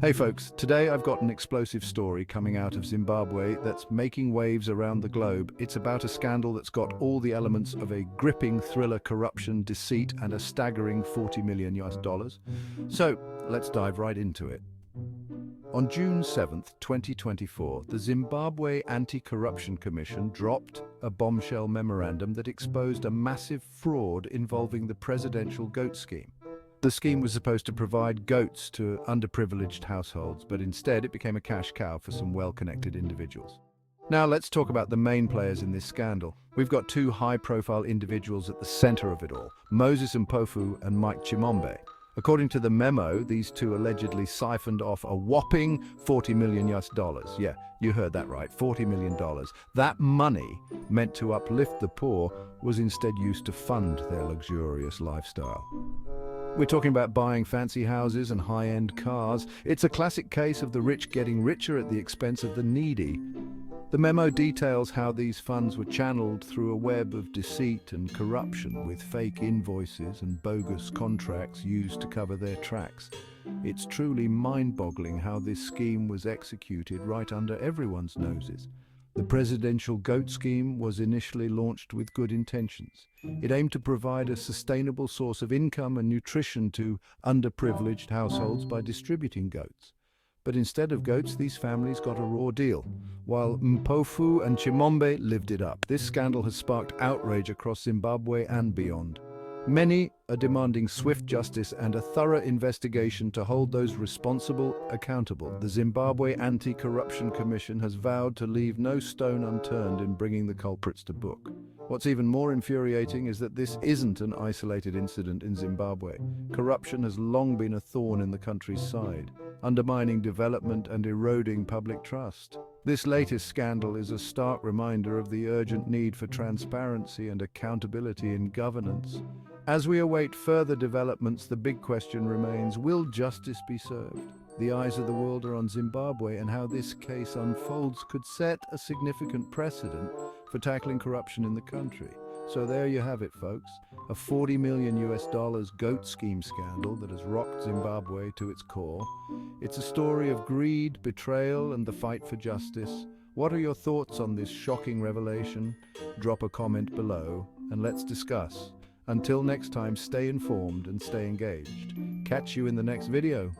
Hey folks, today I've got an explosive story coming out of Zimbabwe that's making waves around the globe. It's about a scandal that's got all the elements of a gripping thriller, corruption, deceit, and a staggering 40 million US dollars. So let's dive right into it. On June 7th, 2024, the Zimbabwe Anti-Corruption Commission dropped a bombshell memorandum that exposed a massive fraud involving the presidential goat scheme. The scheme was supposed to provide goats to underprivileged households, but instead it became a cash cow for some well-connected individuals. Now let's talk about the main players in this scandal. We've got two high-profile individuals at the center of it all, Moses Mpofu and Mike Chimombe. According to the memo, these two allegedly siphoned off a whopping 40 million US dollars. Yeah, you heard that right, $40 million. That money, meant to uplift the poor, was instead used to fund their luxurious lifestyle. We're talking about buying fancy houses and high-end cars. It's a classic case of the rich getting richer at the expense of the needy. The memo details how these funds were channeled through a web of deceit and corruption, with fake invoices and bogus contracts used to cover their tracks. It's truly mind-boggling how this scheme was executed right under everyone's noses. The presidential goat scheme was initially launched with good intentions. It aimed to provide a sustainable source of income and nutrition to underprivileged households by distributing goats. But instead of goats, these families got a raw deal, while Mpofu and Chimombe lived it up. This scandal has sparked outrage across Zimbabwe and beyond. Many are demanding swift justice and a thorough investigation to hold those responsible accountable. The Zimbabwe Anti-Corruption Commission has vowed to leave no stone unturned in bringing the culprits to book. What's even more infuriating is that this isn't an isolated incident in Zimbabwe. Corruption has long been a thorn in the country's side, undermining development and eroding public trust. This latest scandal is a stark reminder of the urgent need for transparency and accountability in governance. As we await further developments, the big question remains, will justice be served? The eyes of the world are on Zimbabwe, and how this case unfolds could set a significant precedent for tackling corruption in the country. So there you have it, folks. A 40 million US dollars goat scheme scandal that has rocked Zimbabwe to its core. It's a story of greed, betrayal, and the fight for justice. What are your thoughts on this shocking revelation? Drop a comment below and let's discuss. Until next time, stay informed and stay engaged. Catch you in the next video.